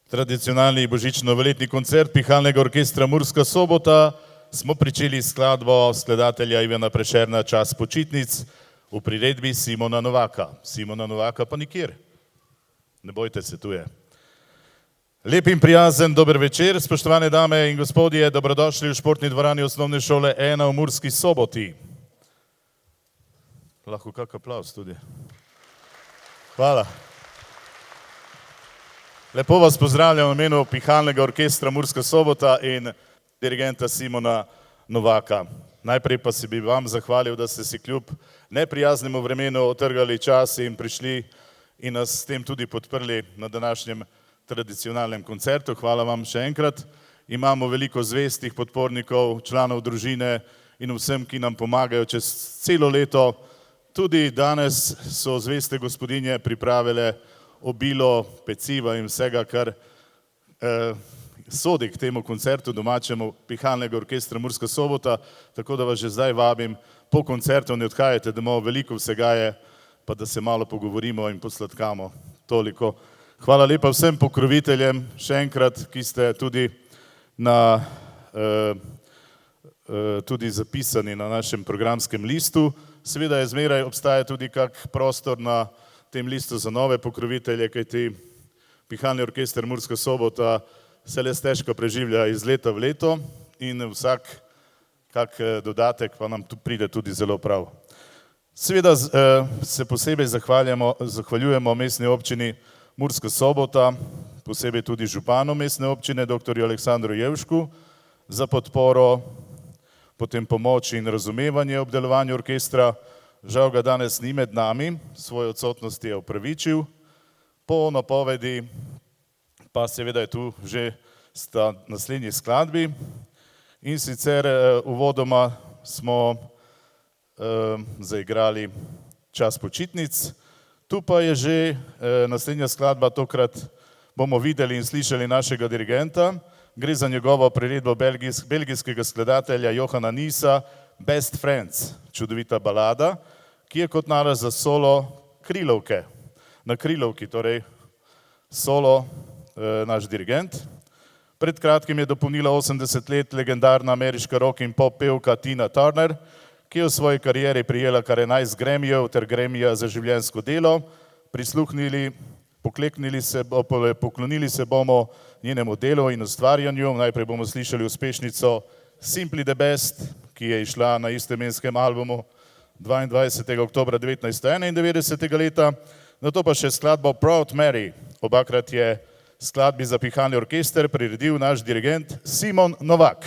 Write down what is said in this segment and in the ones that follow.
Tradicionalni božično-novoletni koncert Pihalnega orkestra Murska Sobota smo pričeli s skladbo skladatelja Ivana Prešerna Čas počitnic v priredbi Simona Novaka. Simona Novaka pa nikjer. Ne bojte se, tu je. Lep in prijazen dober večer, spoštovane dame in gospodje, dobrodošli v športni dvorani osnovne šole 1 v Murski Soboti. Lahko kak aplavz tudi. Hvala. Lepo vas pozdravljam v imenu Pihalnega orkestra Murska Sobota in dirigenta Simona Novaka. Najprej pa se bi vam zahvalil, da ste si kljub neprijaznemu vremenu otrgali čas in prišli in nas s tem tudi podprli na današnjem tradicionalnem koncertu. Hvala vam še enkrat. Imamo veliko zvestih podpornikov, članov družine in vsem, ki nam pomagajo čez celo leto. Tudi danes so zveste gospodinje pripravile obilo peciva in vsega, kar sodi k temu koncertu domačemu Pihalnega orkestra Murska Sobota, tako da vas že zdaj vabim, po koncertu ne odhajate domov, veliko vsega je, pa da se malo pogovorimo in posladkamo. Toliko. Hvala lepa vsem pokroviteljem, še enkrat, ki ste tudi zapisani na našem programskem listu. Seveda je zmeraj obstaja tudi kak prostor na tem listu za nove pokrovitelje, kajti Pihalni orkester Murska Sobota se le stežko preživlja iz leta v leto in vsak kak dodatek pa nam tu pride tudi zelo prav. Seveda se posebej zahvaljujemo mestni občini Murska Sobota, posebej tudi županu mestne občine, dr. Aleksandru Jevšku, za podporo, potem pomoč in razumevanje ob delovanju orkestra. Žal ga danes ni med nami, svoje odsotnosti je opravičil. Po napovedi pa seveda je tu že sta naslednji skladbi in sicer uvodoma smo zaigrali Čas počitnic. Tu pa je že naslednja skladba, tokrat bomo videli in slišali našega dirigenta. Gre za njegovo priredbo belgijskega skladatelja Johana Nisa, Best Friends, čudovita balada, ki je kot nalaž za solo krilovke. Na krilovki, torej solo naš dirigent. Pred kratkim je dopolnila 80 let legendarna ameriška rock in pop pevka Tina Turner, ki je v svoji karieri prijela kar 11 Grammyjev ter Grammyja za življenjsko delo. Poklonili se bomo njenemu delu in ustvarjanju. Najprej bomo slišali uspešnico Simply the Best, ki je izšla na istemenskem albumu 22. oktobra 1991. leta, nato pa še skladbo Proud Mary. Obakrat je skladbi za Pihalni orkester priredil naš dirigent Simon Novak.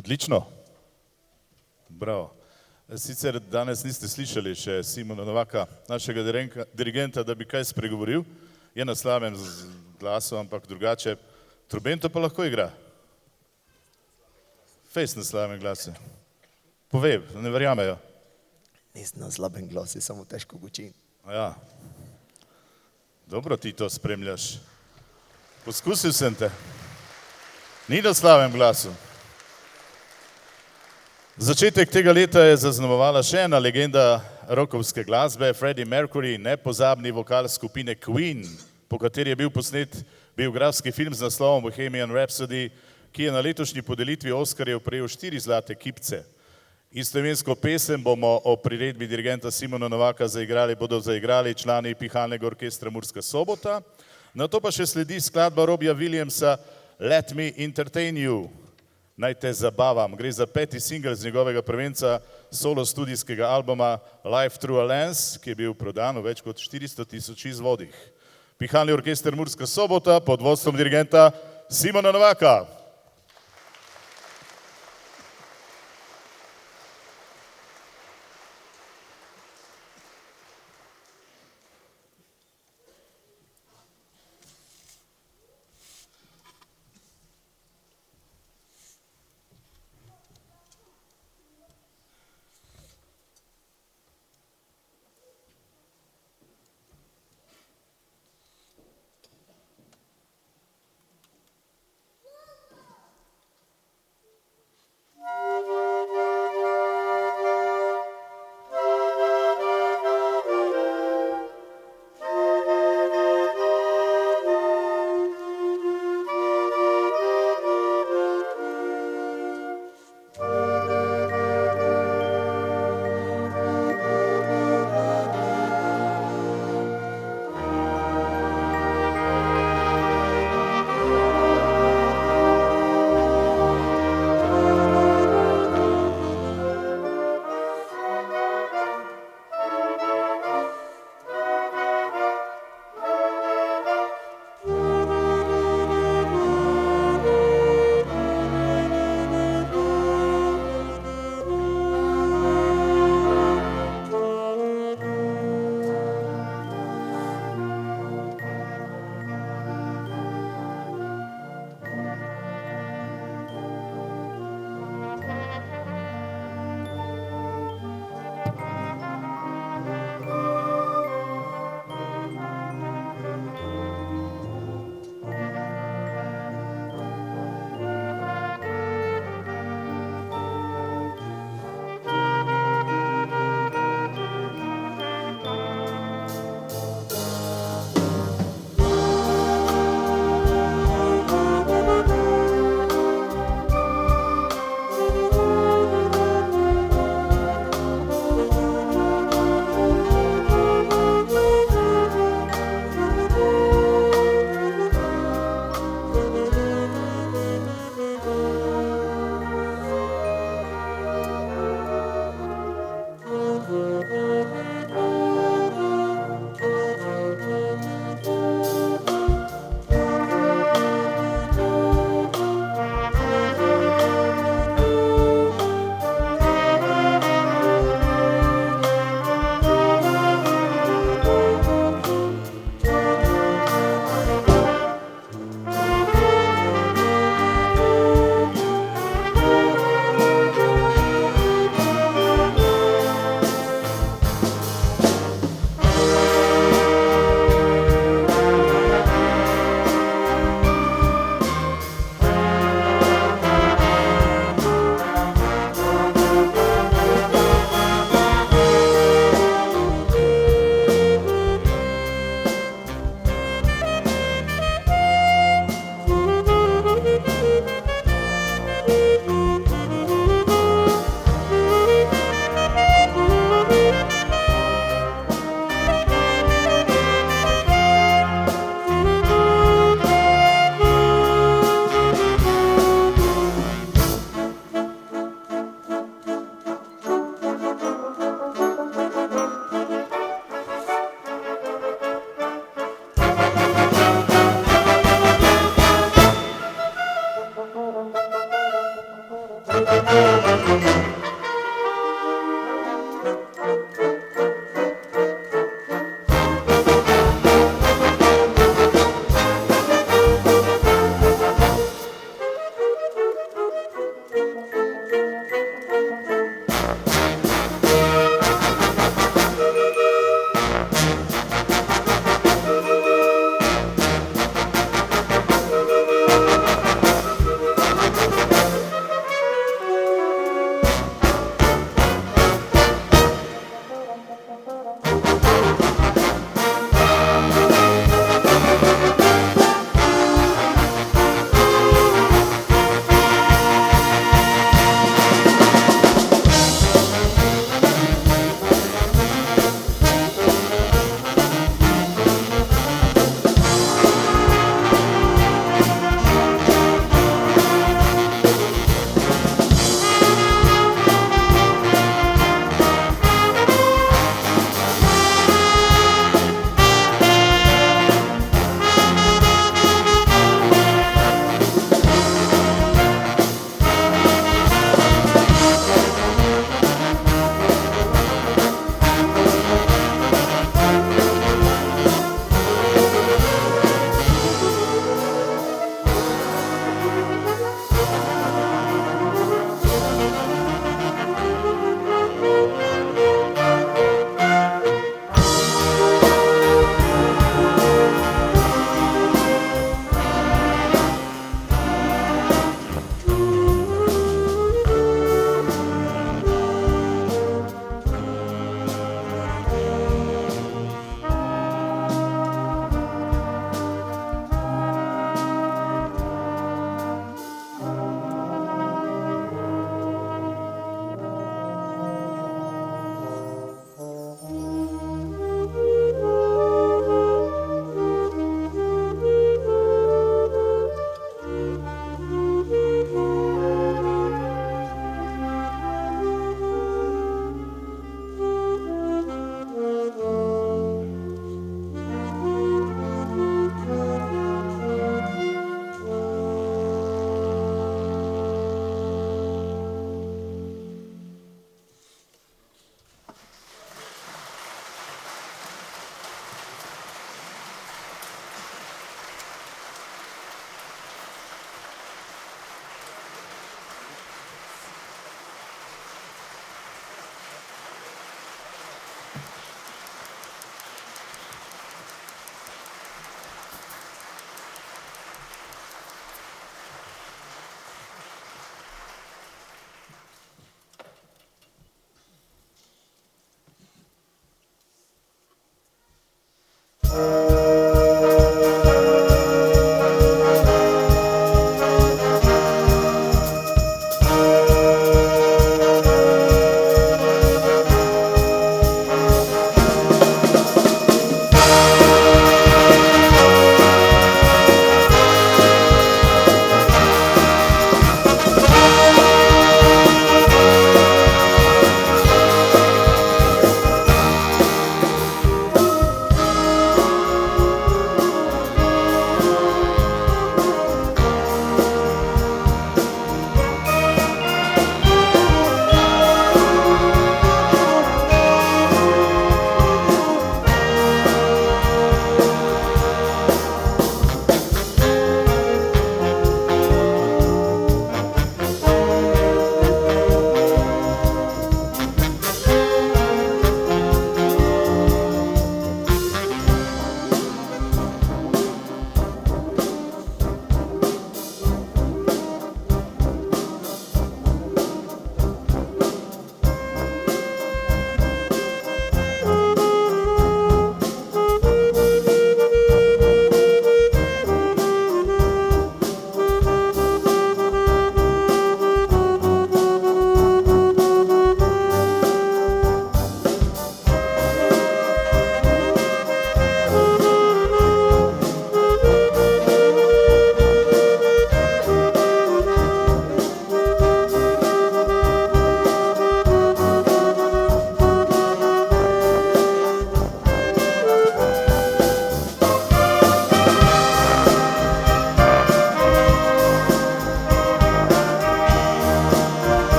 Odlično. Bravo. Sicer danes niste slišali še Simona Novaka, našega dirigenta, da bi kaj spregovoril. Je na slabem glasu, ampak drugače. Trobento pa lahko igra. Fejst na slabem glasu. Povej, ne verjamejo. Nisem na slabem glasu, samo težko gučim. Ja. Dobro ti to spremljaš. Poskusil sem te. Ni na slabem glasu. Začetek tega leta je zaznamovala še ena legenda rockovske glasbe, Freddie Mercury, nepozabni vokal skupine Queen, po kateri je bil posnet biografski film z naslovom Bohemian Rhapsody, ki je na letošnji podelitvi Oskarjev prejel 4 zlate kipce. Istoimensko pesem bomo o priredbi dirigenta Simona Novaka bodo zaigrali člani Pihalnega orkestra Murska Sobota, nato pa še sledi skladba Robbija Williamsa Let Me Entertain You. Naj te zabavam. Gre za 5. singel z njegovega prvenca solo studijskega albuma Life Through a Lens, ki je bil prodan v več kot 400.000 izvodih. Pihalni orkester Murska Sobota pod vodstvom dirigenta Simona Novaka.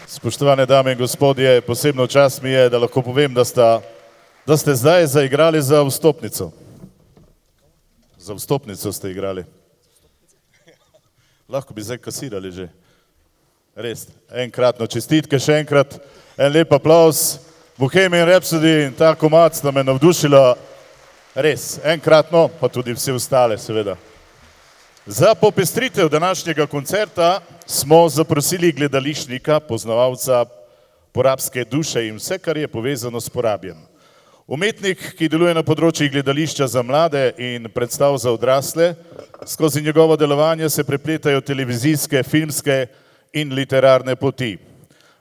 Spoštovane dame in gospodje, posebno čast mi je, da lahko povem, da ste zdaj zaigrali za vstopnico. Za vstopnico ste igrali. Lahko bi zdaj kasirali že. Res, enkratno čestitke, še enkrat en lep aplauz. Bohemian Rhapsody in ta komad sta me navdušila. Res, enkratno, pa tudi vse ostale seveda. Za popestritev današnjega koncerta smo zaprosili gledališnika, poznavalca porabske duše in vse, kar je povezano s porabjem. Umetnik, ki deluje na področju gledališča za mlade in predstav za odrasle, skozi njegovo delovanje se prepletajo televizijske, filmske in literarne poti.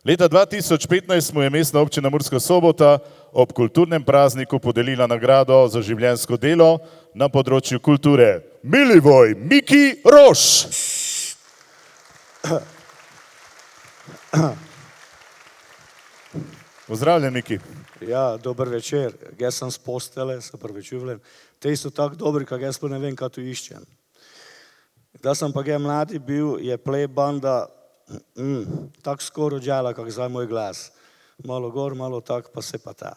Leta 2015 mu je Mestna občina Murska Sobota ob kulturnem prazniku podelila nagrado za življenjsko delo na področju kulture. Milivoj Miki Roš. Pozdravljen, Miki. Ja, dober večer. Jaz sem z postele, se pravičujem. Te so tako dobri, kak jaz pa ne vem, kaj tu iščem. Da sem pa ga mladi bil, je play banda tako skoro džala, kak zdaj moj glas. Malo gor, malo tak, pa se pa ta.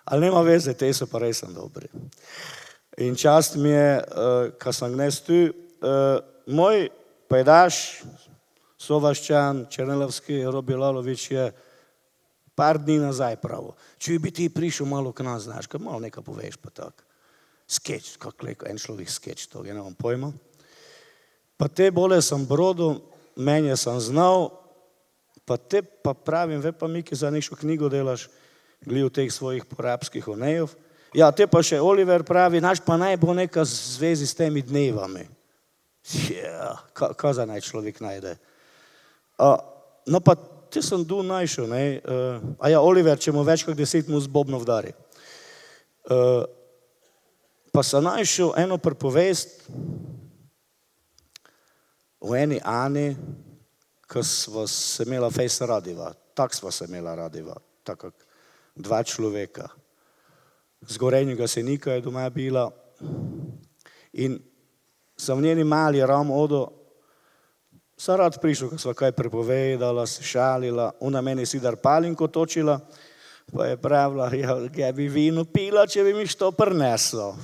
Ali nema veze, te so pa res dobri. In čast mi je, kad sem gnes tu, moj pajdaš, sovaščan, Černelovski, Robi Lalović je par dni nazaj pravo. Če bi ti prišel malo k nas, znaš, kad malo nekaj poveš pa tak. Skeč, kak leko, en človek skeč, to ja nemam pojma. Pa te bole sem brodil, menje sem znal, pa te pa pravim, ve pa Miki, za nekšo knjigo delaš, glede teh svojih porabskih onejev. Ja, te pa še Oliver pravi, naš pa naj bo neka zvezi s temi dnevami. Ja, kaj za naj človek najde? No pa te sem tu najšel, ne? A ja, Oliver, če mu več kak 10 mu z bobno vdari. Pa sem najšel eno pripovest o eni Ani, ko sva se imela fejsa radiva. Tak sva se imela radiva, tako kak dva človeka. Z Gorenjega Senika je doma bila in sem v njeni mali ram odo, sem rad prišel, ko sva kaj prepovedala, se šalila, ona meni sidar palinko točila, pa je pravila, ja bi vino pila, če bi mi što prineslo.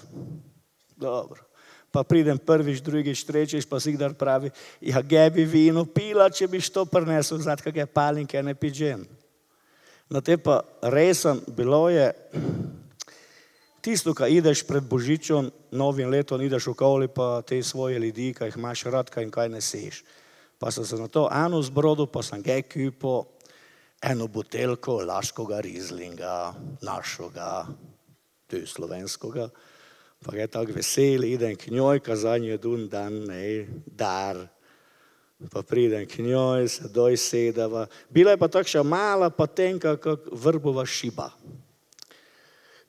Dobro. Pa pridem prvič, drugič, trečič, pa sidar pravi, ja bi vino pila, če bi što prineslo, znat kakve palinke ne piđen. No te pa resen, bilo je, tisto, kad ideš pred Božičom, novim letom, ideš okoli pa te svoje ljudi, kaj jih imaš rad, kaj in kaj ne seš. Pa sem se na to eno zbrodil, pa sem ga kupil eno buteljko laškoga rizlinga, našega, tu slovenskoga. Pa je tako vesel, idem k njoj, kazanje je dun dan, ne, dar. Pa pridem k njoj, se doj sedava. Bila je pa takša mala, pa tenka, kak vrbova šiba.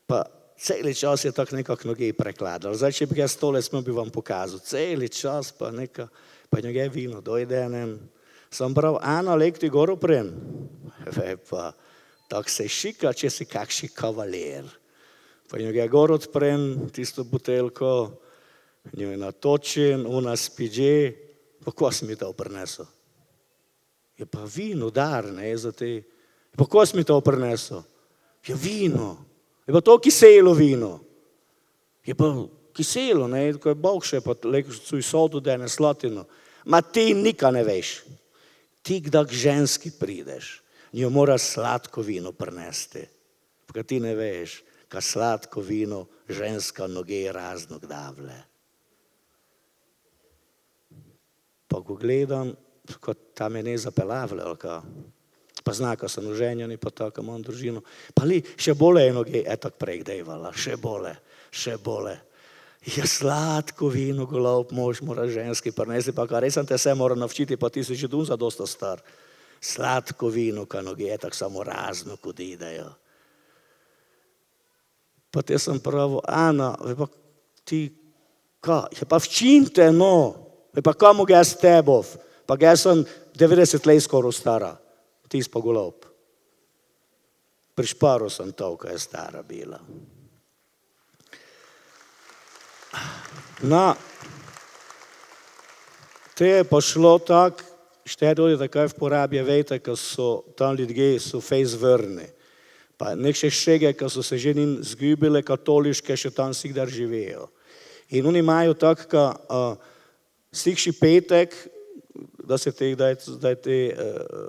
Pa celi čas je tako nekako noge prekladal. Zdaj, če bi jaz tole smel, bi vam pokazal. Celi čas pa neka, pa njega vino dojdenem. Sam prav, Ana, lek ti gor opren. Pa, tako se šika, če si kakši kavaler. Pa njega gor odpren, tisto buteljko, njoj natočen, ona spiđe. Pa ko si mi to prinesel? Je pa vino, dar, ne, za te. Pa ko si mi to prinesel? Je vino. Je pa to kiselo vino. Je pa kiselo, ne, ko je Bog še, pa lekcu sodu dene slatino. Ma ti nikaj ne veš. Ti kdak ženski prideš, njo mora sladko vino prinesti. Pa ti ne veš, ka sladko vino ženska noge raznog davle. Pa ko gledam, kot tam je ne zapelavle, pa zna, ko sem oženjeni, pa tako imam družino. Pa li, še bole je noge, etak prej devala, še bole. Ja, sladko vino, golov, mož mora ženski prinesti, pa kar res sem te vse mora navčiti, pa ti si že dun za dosta star. Sladko vino, ka noge, etak samo razno, kud idejo. Pa te sem pravo, Ana, pa ti, ka, je pa včinte, no. Pa komu ga s tebov? Pa ga sem 90 let skoro stara. Ti si pa golob. Pri šparu sem tolika je stara bila. No, te je pa šlo tak, šteje tudi, da kaj v porabi, vejte, ko so tam ljudje, so fejs vrni. Pa nekše šege, ko so se že njim zgubile katoliške, še tam sigdar živejo. In oni imajo tako, sikši petek, da je te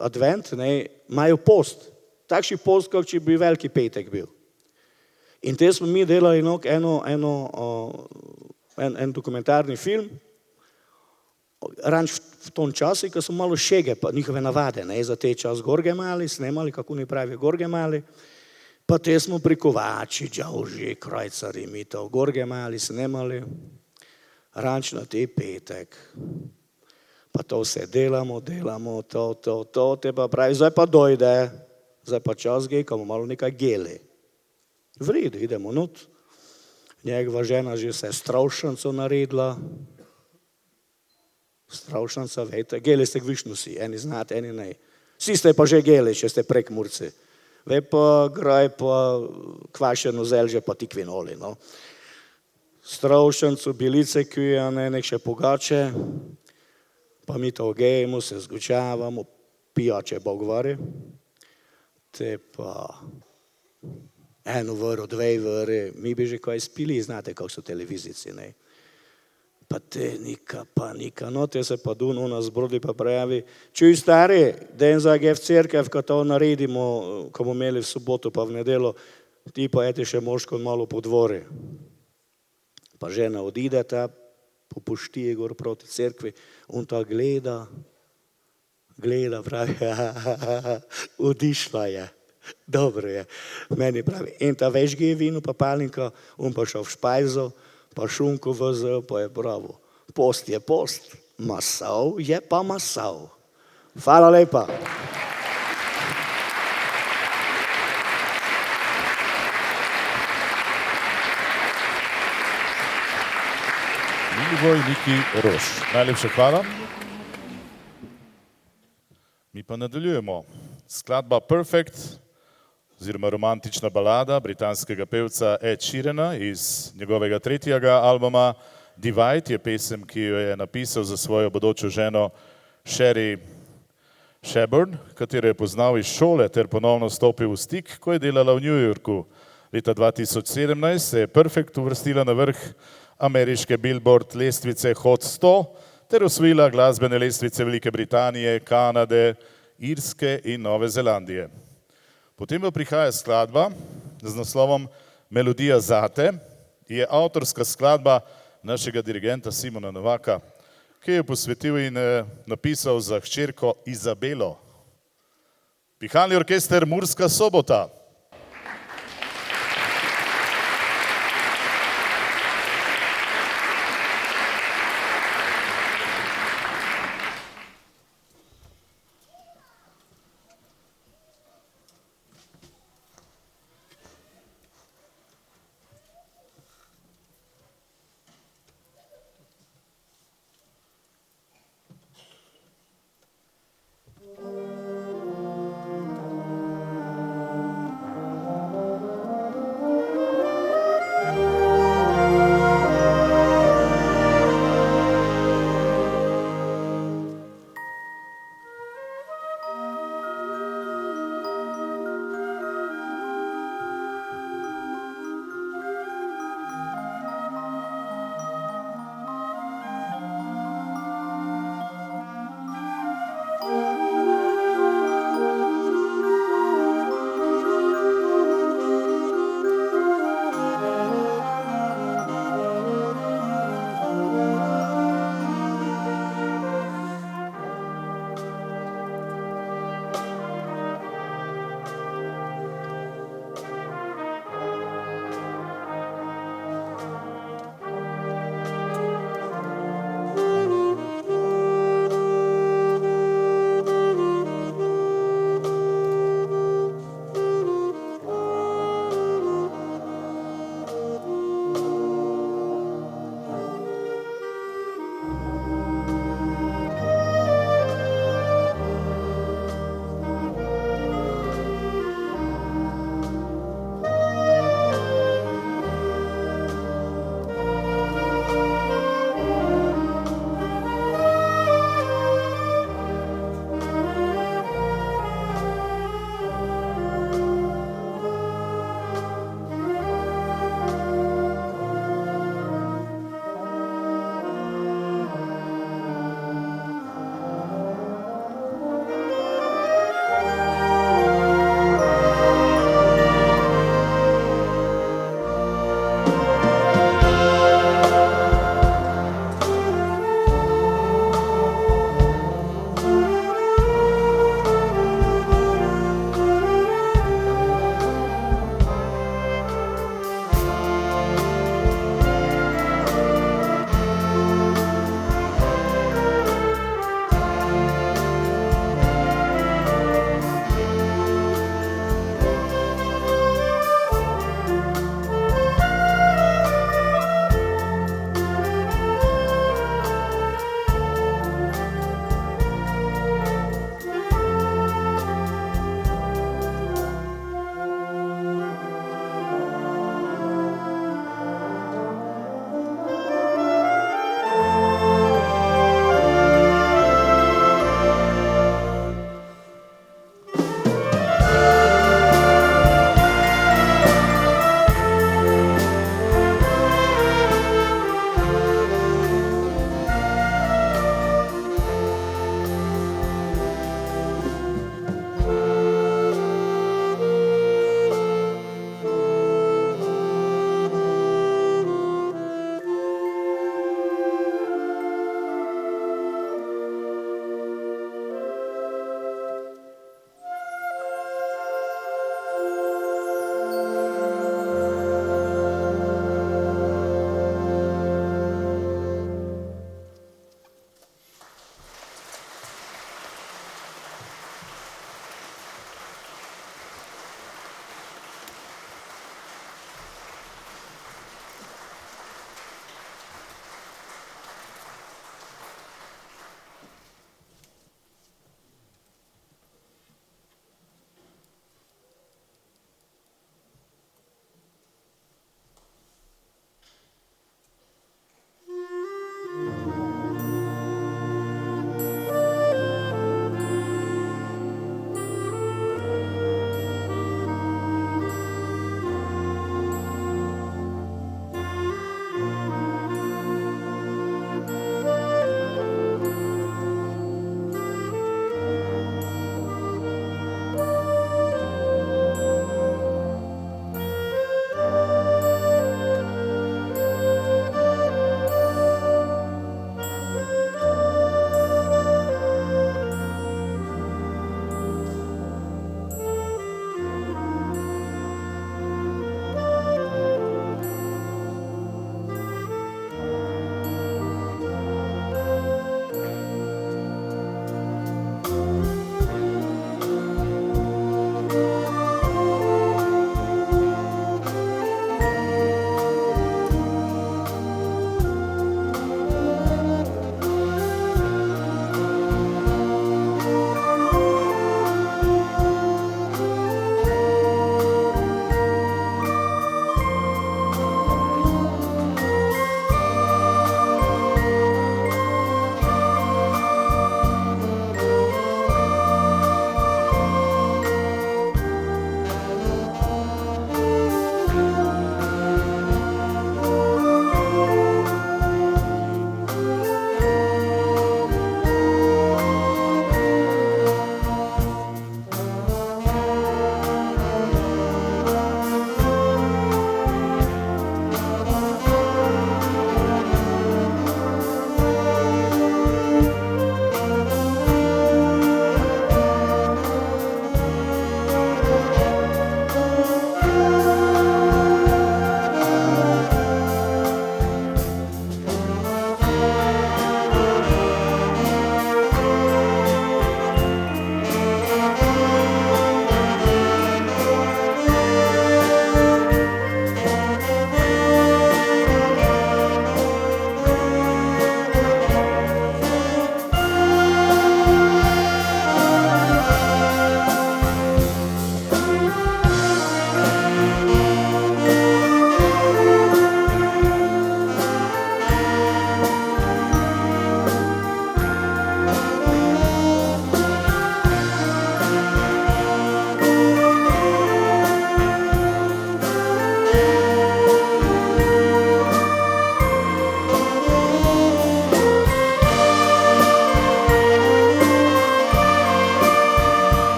advent, ne, imajo post. Takši post, kot če bi veliki petek bil. In te smo mi delali en dokumentarni film, ranč v tom času, ko smo malo šege, pa njihove navade, ne, za te čas gorge mali, snemali, kako oni pravijo gorge mali, pa te smo prikovači, džavži, krajcari, mi to gorge mali snemali, ranč na te petek. Pa to vse delamo, to, te pa pravi, zdaj pa dojde, zdaj pa čas gekamo, malo nekaj geli. V redu, idemo not. Njegova žena že se je stravšanco naredila. Stravšanca, vejte, geli ste kvišno si, eni znate, eni ne. Vsi ste pa že geli, če ste prekmurci. Vej pa graj pa kvašeno zelže pa tikvinoli, no. Stravšancu, bilice kujane, nek še pogače, pa mi to gejemo, se zgučavamo, pijače bogvari, te pa eno vero, dve vere, mi bi že kaj spili, znate, kako so televizici, ne. Pa te nika, no te se pa dun, ona zbrodi pa pravi, čuj stari, den za v cerkev, ko to naredimo, ko bomo imeli v soboto pa v nedelo, ti pa eti še moško malo po dvori. Pa žena odide ta, popušti gor proti cerkvi, on ta gleda, pravi, odišla je, dobro je, meni pravi, in ta več gije vino pa palinka, on pa šel v špajzo, pa šunko vzel, pa je bravo. Post je post, masal je pa masal. Hvala lepa. Milivoj Niki Roš. Najlepša hvala. Mi pa nadaljujemo. Skladba Perfect, oziroma romantična balada britanskega pevca Ed Sheerana iz njegovega tretjega albuma Divide, je pesem, ki jo je napisal za svojo bodočo ženo Sherry Shepherd, katero je poznal iz šole ter ponovno stopil v stik, ko je delala v New Yorku. Leta 2017 se je Perfect uvrstila na vrh ameriške Billboard lestvice Hot 100 ter osvojila glasbene lestvice Velike Britanije, Kanade, Irske in Nove Zelandije. Potem pa prihaja skladba z naslovom Melodija zate, je avtorska skladba našega dirigenta Simona Novaka, ki je posvetil in napisal za hčerko Izabelo. Pihalni orkester Murska Sobota.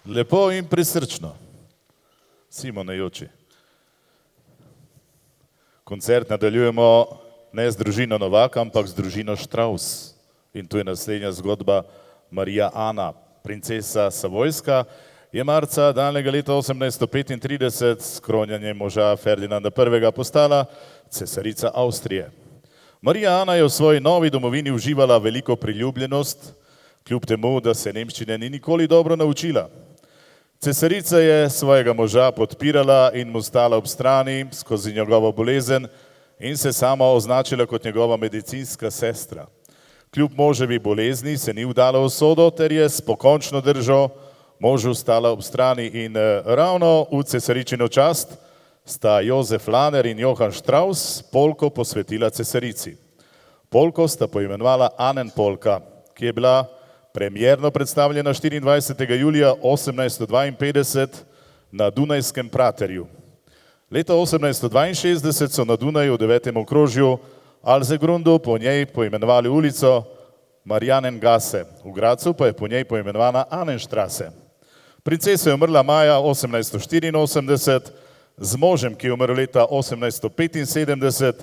Lepo in prisrčno. Simone Joči. Koncert nadaljujemo ne z družino Novak, ampak z družino Štraus. In tu je naslednja zgodba Marija Ana, princesa Savojska, je marca daljnega leta 1835 s kronjanjem moža Ferdinanda I. postala cesarica Avstrije. Marija Ana je v svoji novi domovini uživala veliko priljubljenost, kljub temu, da se nemščine ni nikoli dobro naučila. Cesarica je svojega moža podpirala in mu stala ob strani skozi njegovo bolezen in se sama označila kot njegova medicinska sestra. Kljub moževi bolezni se ni vdala v sodo ter je s pokončno držo možu stala ob strani in ravno v cesaričino čast sta Jozef Laner in Johann Strauss polko posvetila cesarici. Polko sta poimenovala Annenpolka, ki je bila premierno predstavljena 24. julija 1852 na Dunajskem praterju. Leta 1862 so na Dunaju v 9. okrožju Alzegrundu po njej poimenovali ulico Marianengasse, v Gracu pa je po njej poimenovana Annenstrasse. Princesa je umrla maja 1884, z možem, ki je umrl leta 1875,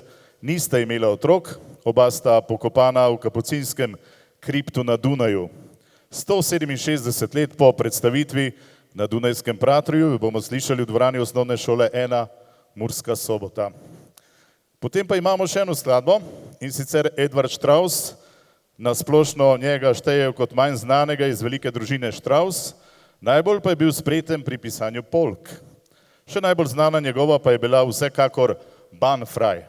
nista imela otrok, oba sta pokopana v kapucinskem kriptu na Dunaju. 167 let po predstavitvi na Dunajskem praterju bomo slišali v dvorani osnovne šole 1 Murska Sobota. Potem pa imamo še eno skladbo, in sicer Edvard Strauss, na splošno njega štejejo kot manj znanega iz velike družine Strauss, najbolj pa je bil spreten pri pisanju polk. Še najbolj znana njegova pa je bila vsekakor Banfrei.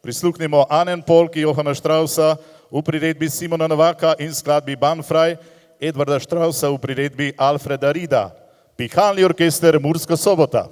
Prisluhnimo Annenpolki Johanna Straussa v priredbi Simona Novaka in skladbi Banfrei Edvarda Straussa v priredbi Alfreda Rida. Pihalni orkester Murska Sobota.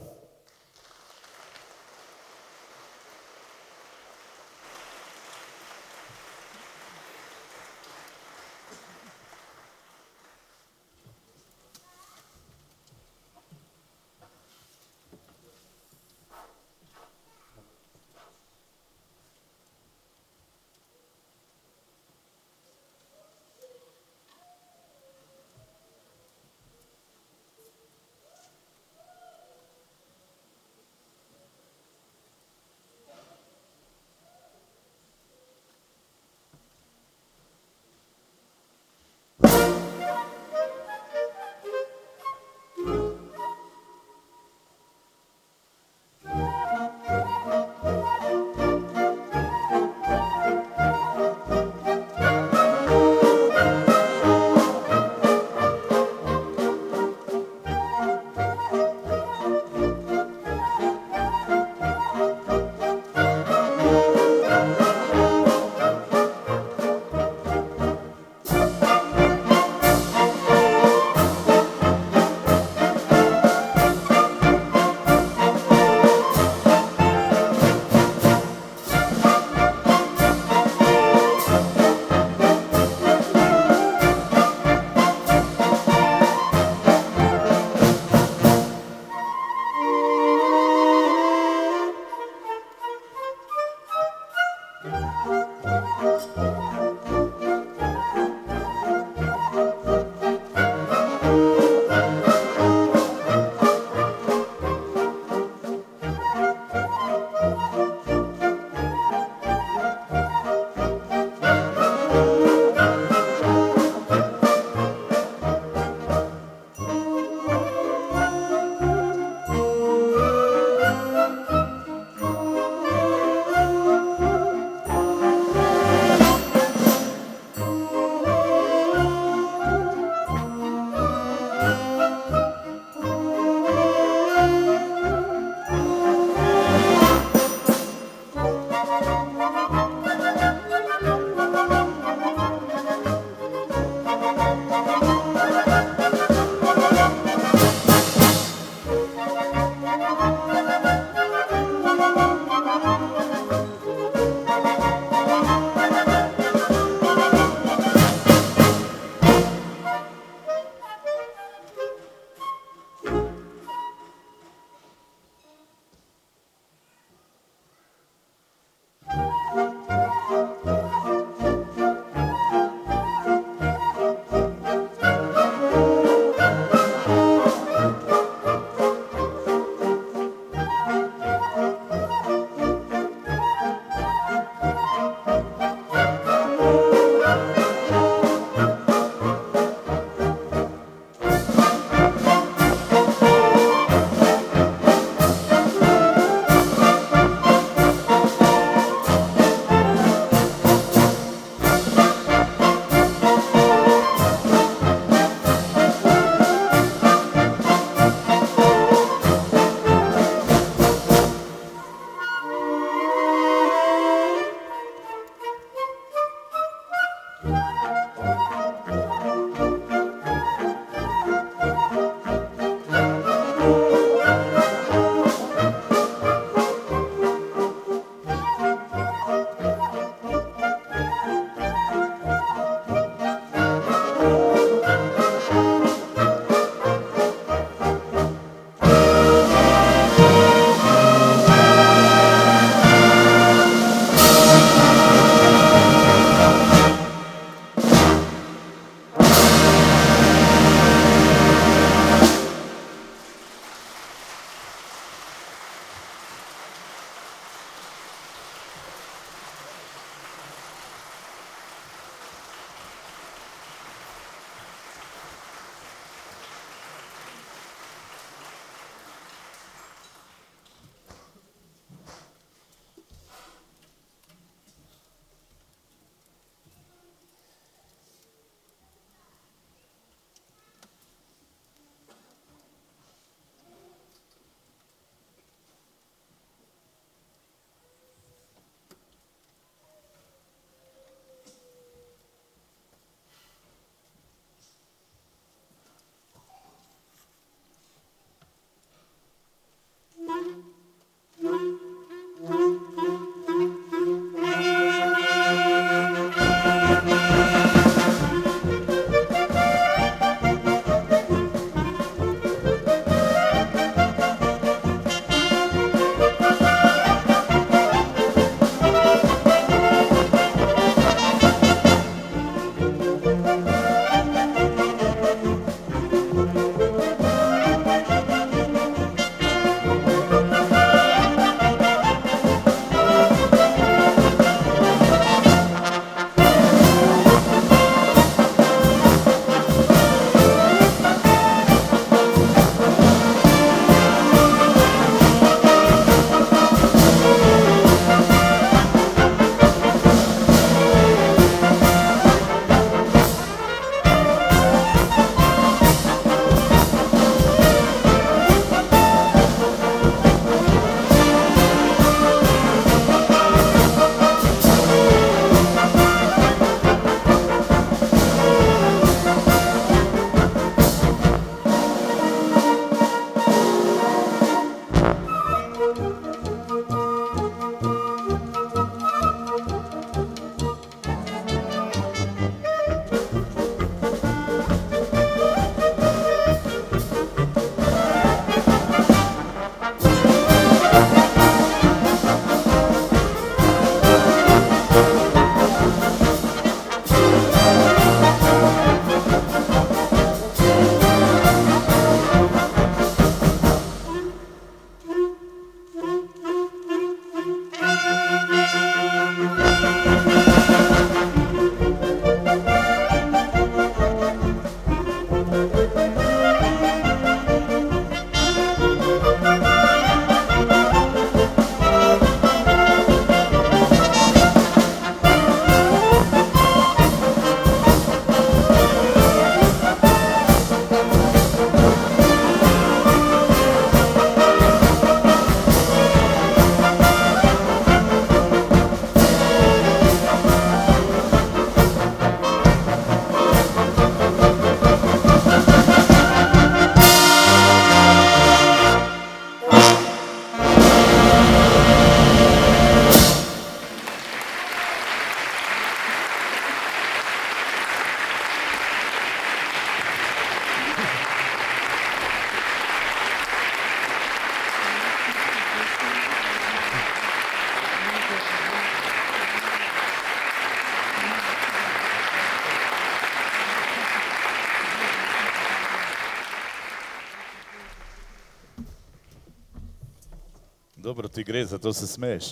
dobro ti gre, zato se smeješ.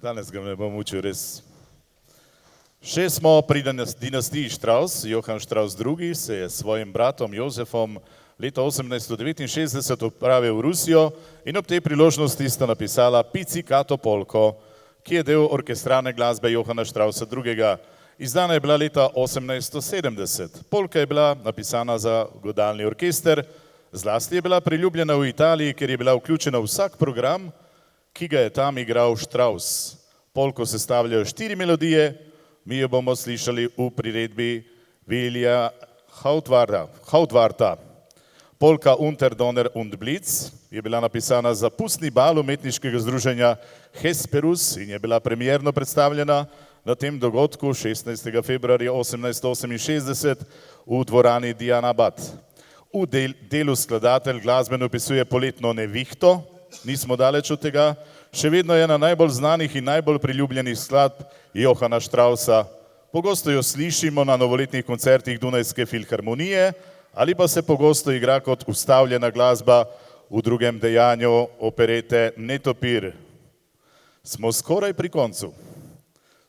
Danes ga ne bom učil res. Še smo pri dinastiji Strauss. Johann Strauss II. Se je s svojim bratom Jozefom leta 1869 odpravil v Rusijo in ob tej priložnosti sta napisala Pizzicato polko, ki je del orkestralne glasbe Johanna Straussa II. Izdana je bila leta 1870. Polka je bila napisana za godalni orkester, zlasti je bila priljubljena v Italiji, ker je bila vključena v vsak program, ki ga je tam igral Strauss. Polko sestavljajo 4 melodije, mi jo bomo slišali v priredbi Vilija Hautvarta. Polka Unter Donner und Blitz je bila napisana za pustni bal umetniškega združenja Hesperus in je bila premierno predstavljena na tem dogodku 16. februarja 1868 v dvorani Diana Bad. V delu skladatelj glasbeno opisuje poletno nevihto, nismo daleč od tega, še vedno je ena najbolj znanih in najbolj priljubljenih skladb Johanna Straussa. Pogosto jo slišimo na novoletnih koncertih Dunajske filharmonije ali pa se pogosto igra kot ustavljena glasba v drugem dejanju operete Netopir. Smo skoraj pri koncu.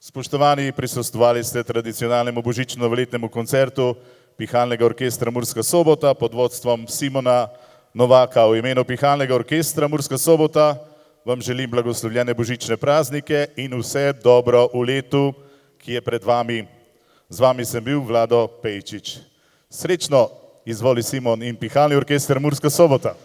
Spoštovani, prisostvovali ste tradicionalnemu božično-novoletnemu koncertu Pihalnega orkestra Murska Sobota pod vodstvom Simona Novaka. V imenu Pihalnega orkestra Murska Sobota vam želim blagoslovljene božične praznike in vse dobro v letu, ki je pred vami. Z vami sem bil Vlado Pejčič. Srečno, izvoli Simon in Pihalni orkester Murska Sobota.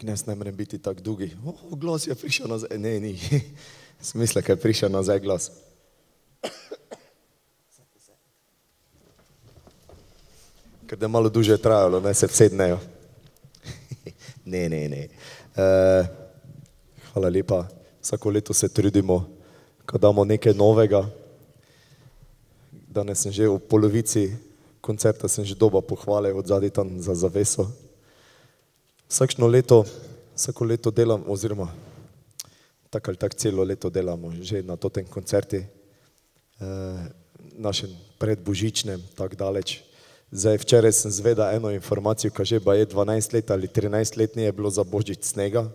Knes ne morem biti tako dugi. Glas je prišel nazaj. Ne, ni. Smisla, kaj je prišel nazaj glas. Ker da je malo duže trajalo, ne se vsednejo. Ne. Hvala lepa. Vsako leto se trudimo, ko damo nekaj novega. Danes sem že v polovici koncerta, sem že doba pohvale od zadaj tam za zaveso. Vsako leto delam, oziroma tako ali tako celo leto delamo že na tem koncerti, našem predbožičnem, tako daleč. Zdaj, včeraj sem zvedel eno informacijo, ka že je 12 let ali 13 let ni je bilo za božič snega.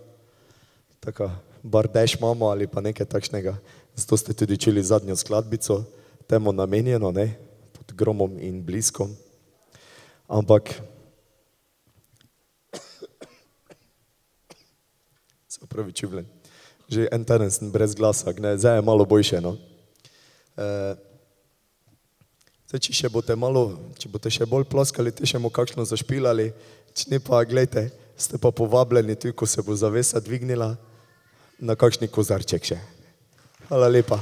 Tako, bar dež imamo ali pa nekaj takšnega. Zato ste tudi čuli zadnjo skladbico, temu namenjeno, ne, pod gromom in bliskom. Ampak se opravičujem, že en teden sem brez glasa, ne, zdaj je malo boljše, no. Zdaj, če boste še bolj ploskali, te še bomo kakšno zašpilali, če ne pa, glejte, ste pa povabljeni tudi, ko se bo zavesa dvignila, na kakšni kozarček še. Hvala lepa.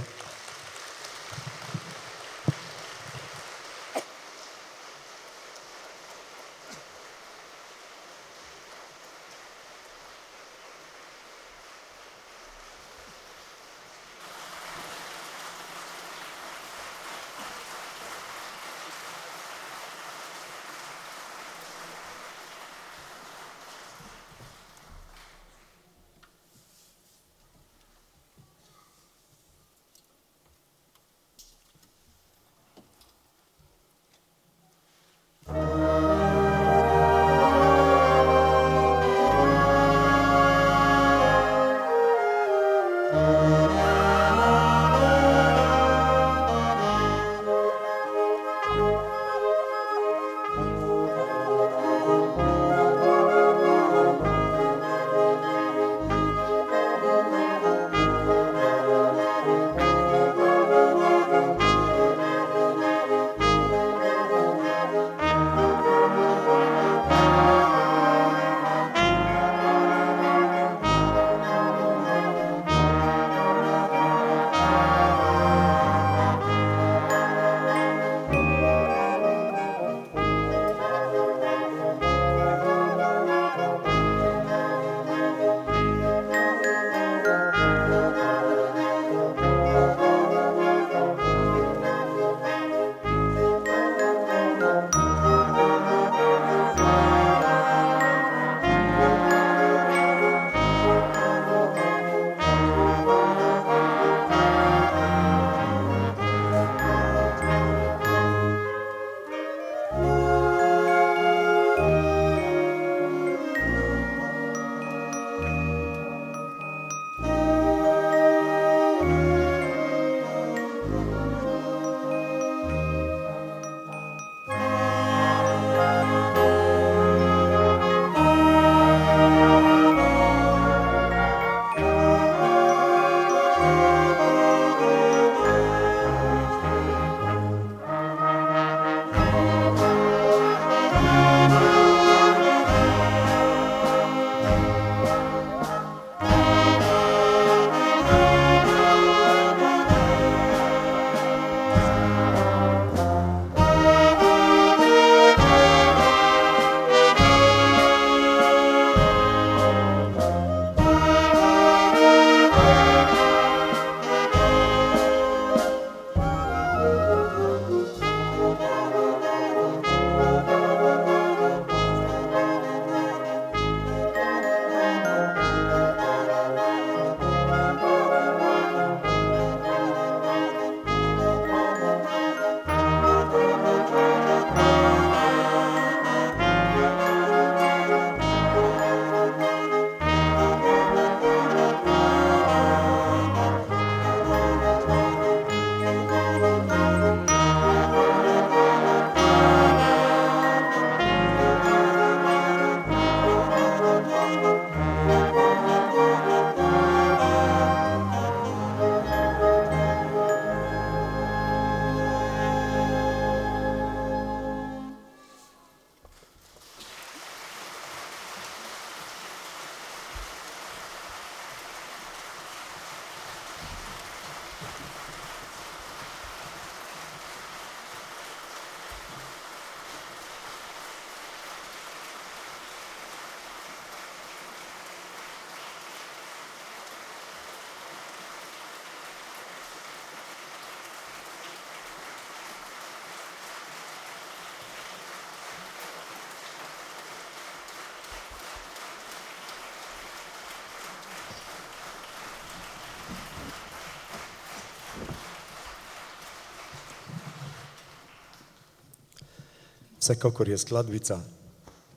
Vsekakor je skladbica,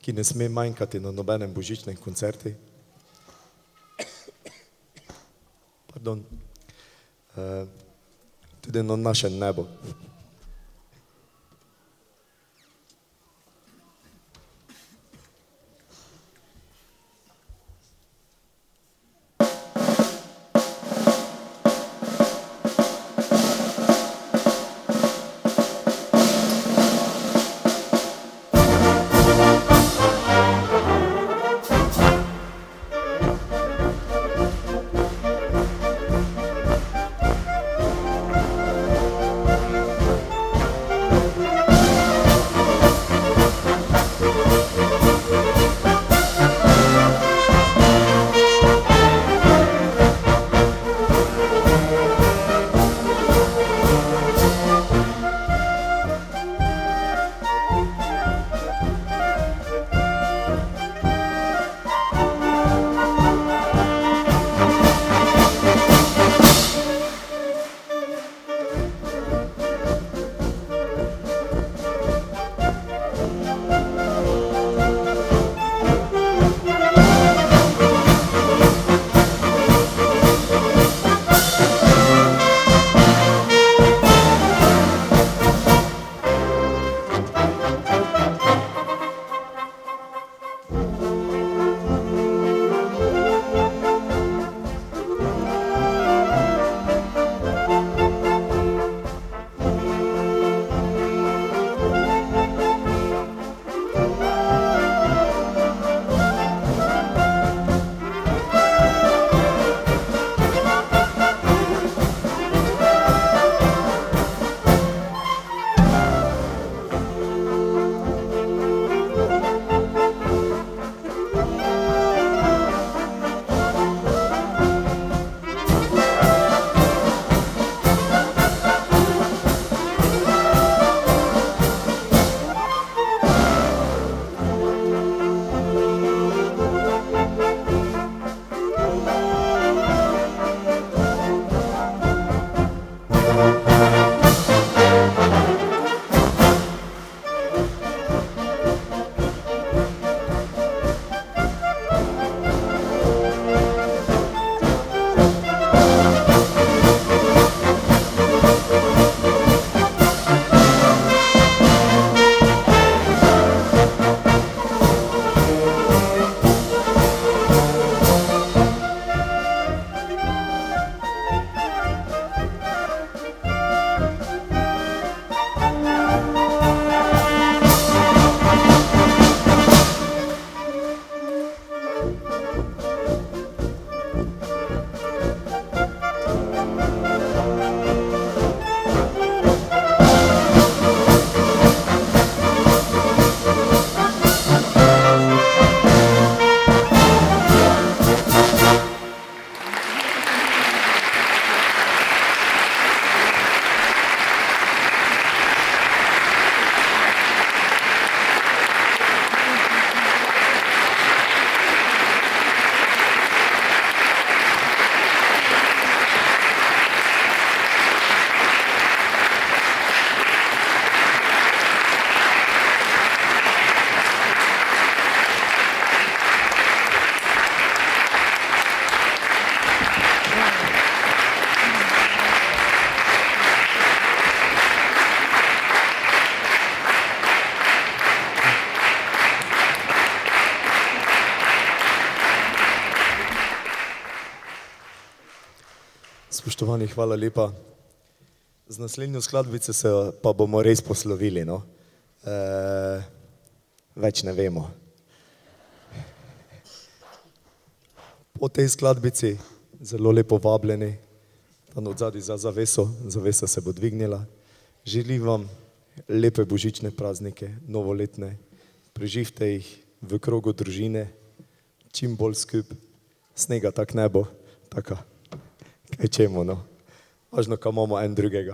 ki ne sme manjkati na nobenem božičnem koncertu. Pardon. Tudi na našem nebu. Spoštovani, hvala lepa. Z naslednjo skladbico se pa bomo res poslovili, no. Več ne vemo. Po tej skladbici zelo lepo vabljeni, tam odzadaj za zaveso, zavesa se bo dvignila. Želim vam lepe božične praznike, novoletne, preživite jih v krogu družine, čim bolj skup, snega tak ne bo, taka, kaj čemo, no. Važno, ka imamo en drugega.